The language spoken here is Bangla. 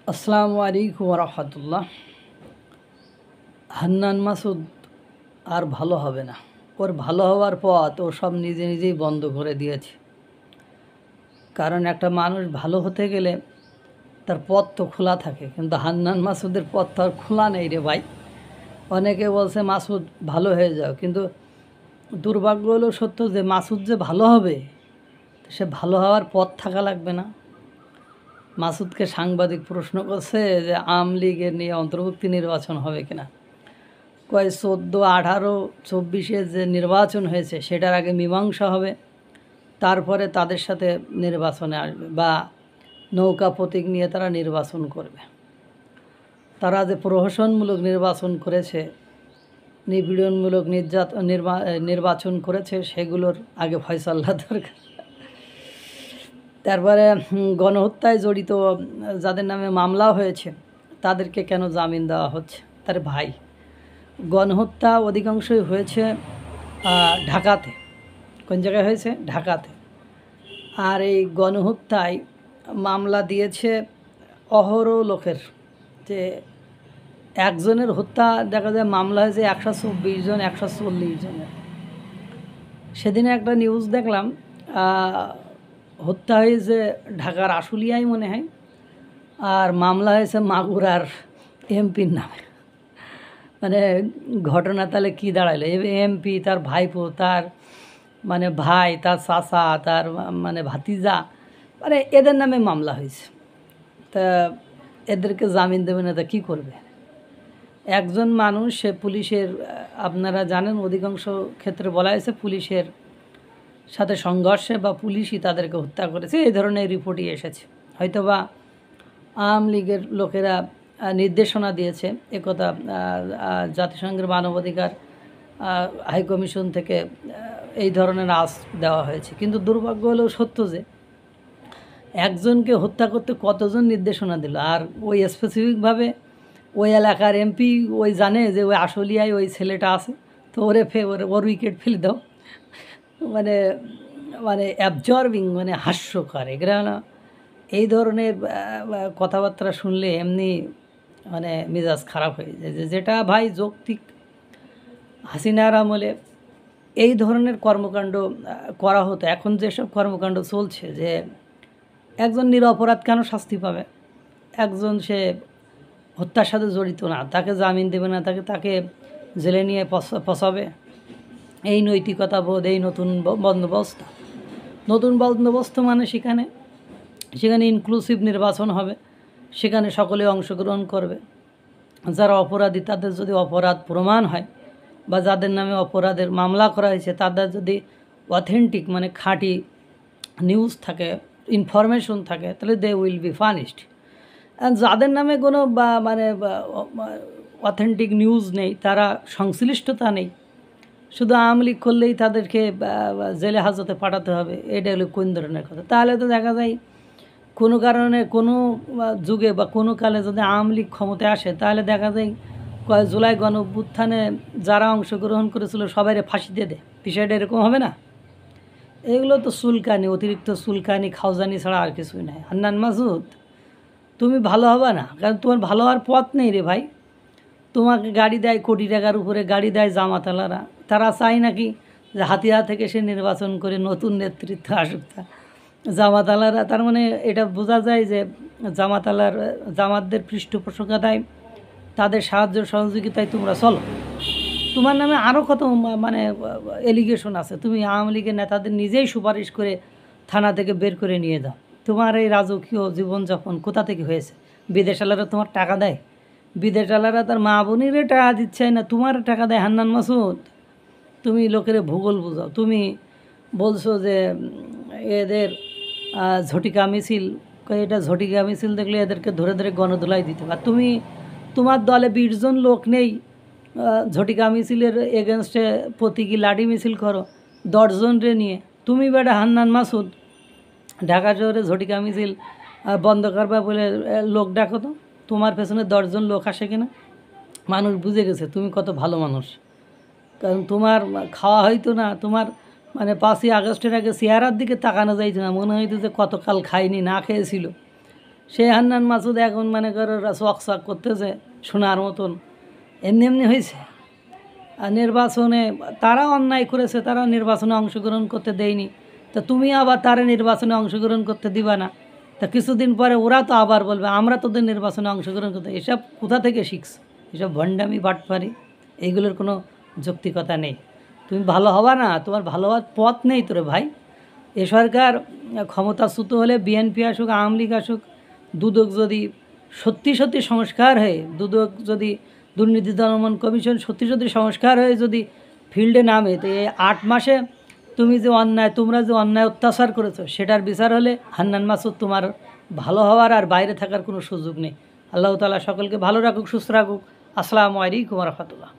আসসালামু আলাইকুম রহমতুল্লাহ। হান্নান মাসুদ আর ভালো হবে না। ওর ভালো হওয়ার পথ ও সব নিজে নিজেই বন্ধ করে দিয়েছে। কারণ একটা মানুষ ভালো হতে গেলে তার পথ তো খোলা থাকে, কিন্তু হান্নান মাসুদের পথ তো আর খোলা নেই রে ভাই। অনেকে বলছে মাসুদ ভালো হয়ে যাও, কিন্তু দুর্ভাগ্য হলো সত্য যে মাসুদ যে ভালো হবে সে ভালো হওয়ার পথ থাকা লাগবে না। মাসুদকে সাংবাদিক প্রশ্ন করছে যে আওয়ামী লীগের নিয়ে অন্তর্ভুক্তি নির্বাচন হবে কিনা। কয় 14, 18, 24-এ যে নির্বাচন হয়েছে সেটার আগে মীমাংসা হবে, তারপরে তাদের সাথে নির্বাচনে আসবে, বা নৌকা প্রতীক নিয়ে তারা নির্বাচন করবে। তারা যে প্রহসনমূলক নির্বাচন করেছে, নিপীড়নমূলক নির্বাচন করেছে, সেগুলোর আগে ফয়সালা দরকার। তারপরে গণহত্যায় জড়িত যাদের নামে মামলা হয়েছে তাদেরকে কেন জামিন দেওয়া হচ্ছে? তার ভাই, গণহত্যা অধিকাংশই হয়েছে ঢাকাতে। কোন জায়গায় হয়েছে? ঢাকাতে। আর এই গণহত্যায় মামলা দিয়েছে অহরহ লোকের, যে একজনের হত্যা দেখা যায় মামলা হয়েছে 124 জন, 140 জনের। সেদিনে একটা নিউজ দেখলাম, হত্যা হয়েছে ঢাকার আশুলিয়ায় মনে হয়, আর মামলা হয়েছে মাগুরার এমপির নামে। মানে ঘটনা তাহলে কী দাঁড়াইলো? এমপি, তার ভাইপো, তার মানে ভাই, তার চাচা, তার মানে ভাতিজা, মানে এদের নামে মামলা হয়েছে। তা এদেরকে জামিন দেবে না, তা কী করবে? একজন মানুষ, সে পুলিশের, আপনারা জানেন অধিকাংশ ক্ষেত্রে বলা হয়েছে পুলিশের সাথে সংঘর্ষে বা পুলিশই তাদেরকে হত্যা করেছে, এই ধরনের রিপোর্টই এসেছে। হয়তোবা আওয়ামী লীগের লোকেরা নির্দেশনা দিয়েছে একথা, জাতিসংঘের মানবাধিকার হাইকমিশন থেকে এই ধরনের আস দেওয়া হয়েছে। কিন্তু দুর্ভাগ্য হলেও সত্য যে একজনকে হত্যা করতে কতজন নির্দেশনা দিল, আর ওই স্পেসিফিকভাবে ওই এলাকার এমপি ওই জানে যে ওই আশুলিয়ায় ওই ছেলেটা আছে, তো ওর উইকেট ফেলে দাও। মানে মানে অ্যাবজর্বিং, মানে হাস্যকর। এগুলো এই ধরনের কথাবার্তা শুনলে এমনি মানে মেজাজ খারাপ হয়ে যায়। যেটা ভাই যৌক্তিক হাসিনার আমলে এই ধরনের কর্মকাণ্ড করা হতো, এখন যেসব কর্মকাণ্ড চলছে, যে একজন নিরপরাধ কেন শাস্তি পাবে? একজন সে হত্যার সাথে জড়িত না, তাকে জামিন দেবে না, তাকে জেলে নিয়ে পচাবে? এই নৈতিকতা বোধ, এই নতুন বন্দোবস্ত মানে সেখানে ইনক্লুসিভ নির্বাচন হবে, সেখানে সকলে অংশগ্রহণ করবে। যারা অপরাধী তাদের যদি অপরাধ প্রমাণ হয়, বা যাদের নামে অপরাধের মামলা করা হয়েছে তাদের যদি অথেন্টিক মানে খাঁটি নিউজ থাকে, ইনফরমেশন থাকে, তাহলে দে উইল বি পানিশড। আর যাদের নামে কোনো মানে অথেন্টিক নিউজ নেই, তারা সংশ্লিষ্টতা নেই, শুধু আওয়ামী লীগ করলেই তাদেরকে জেলে হাজতে পাঠাতে হবে, এটা হলো কোন ধরনের কথা? তাহলে তো দেখা যায় কোনো কারণে কোনো যুগে বা কোনো কালে যদি আওয়ামী লীগ ক্ষমতায় আসে, তাহলে দেখা যায় জুলাই গণ অভ্যুত্থানে যারা অংশগ্রহণ করেছিল সবাই ফাঁসি দিয়ে দেয়। বিষয়টা এরকম হবে না? এগুলো তো চুলকানি, অতিরিক্ত চুলকানি, খাওজানি ছাড়া আর কিছুই নাই। হান্নান মাসুদ, তুমি ভালো হবে না, কারণ তোমার ভালো হওয়ার পথ নেই রে ভাই। তোমাকে গাড়ি দেয় কোটি টাকার উপরে, গাড়ি দেয় জামাতালারা। তারা চায় নাকি যে হাতিয়া থেকে সে নির্বাচন করে নতুন নেতৃত্ব আসুক। জামাতালারা, তার মানে এটা বোঝা যায় যে জামাতদের পৃষ্ঠপোষকতায়, তাদের সাহায্য সহযোগিতায় তোমরা চলো। তোমার নামে আরও কত মানে এলিগেশন আছে। তুমি আওয়ামী লীগের নেতাদের নিজেই সুপারিশ করে থানা থেকে বের করে নিয়ে যাও। তোমার এই রাজকীয় জীবনযাপন কোথা থেকে হয়েছে? বিদেশালারা তোমার টাকা দেয়? বিদেশালারা তার মা বোনেরও টাকা দিচ্ছে না, তোমার টাকা দেয়? হান্নান মাসুদ, তুমি লোকের ভূগোল বুঝাও। তুমি বলছো যে এদের ঝটিকা মিছিল, এটা ঝটিকা মিছিল দেখলে এদেরকে ধরে ধরে গণধোলাই দিতে পার। তোমার দলে 20 জন লোক নেই, ঝটিকা মিছিলের এগেনস্টে প্রতীকী লাঠি মিছিল করো 10 জনরে নিয়ে। তুমি বেটা হান্নান মাসুদ ঢাকা শহরে ঝটিকা মিছিল বন্ধ করবা বলে লোক ডাকো, তো তোমার পেছনে 10 জন লোক আসে কিনা? মানুষ বুঝে গেছে তুমি কত ভালো মানুষ। কারণ তোমার খাওয়া হইতো না, তোমার মানে 5ই আগস্টের আগে চেহারার দিকে তাকানো যাইতো না, মনে হইতো যে কতকাল খাইনি, না খেয়েছিল। সেই হান্নান মাসুদ এখন মানে করো চক চক করতেছে শোনার মতন, এমনি এমনি হয়েছে। আর নির্বাচনে তারা অন্যায় করেছে, তারা নির্বাচনে অংশগ্রহণ করতে দেয়নি, তা তুমি আবার তারা নির্বাচনে অংশগ্রহণ করতে দিবা না? তা কিছুদিন পরে ওরা তো আবার বলবে আমরা তোদের নির্বাচনে অংশগ্রহণ করতে। এসব কোথা থেকে শিখছ? এসব ভণ্ডামি বাটপারি, এইগুলোর কোনো যৌক্তিকতা নেই। তুমি ভালো হবা না, তোমার ভালো হওয়ার পথ নেই তোরে ভাই। এ সরকার ক্ষমতাচ্যুত হলে বিএনপি আসুক, আওয়ামী লীগ আসুক, দুদক যদি সত্যি সত্যি সংস্কার হয়ে, দুদক যদি দুর্নীতি দমন কমিশন সত্যি সত্যি সংস্কার হয়ে যদি ফিল্ডে নামে, তো এই 8 মাসে তোমরা যে অন্যায় অত্যাচার করেছো সেটার বিচার হলে হান্নান মাসুদ তোমার ভালো হওয়ার আর বাইরে থাকার কোনো সুযোগ নেই। আল্লাহ তাআলা সকলকে ভালো রাখুক, সুস্থ রাখুক। আসসালামু আলাইকুম ওয়া রাহমাতুল্লাহ।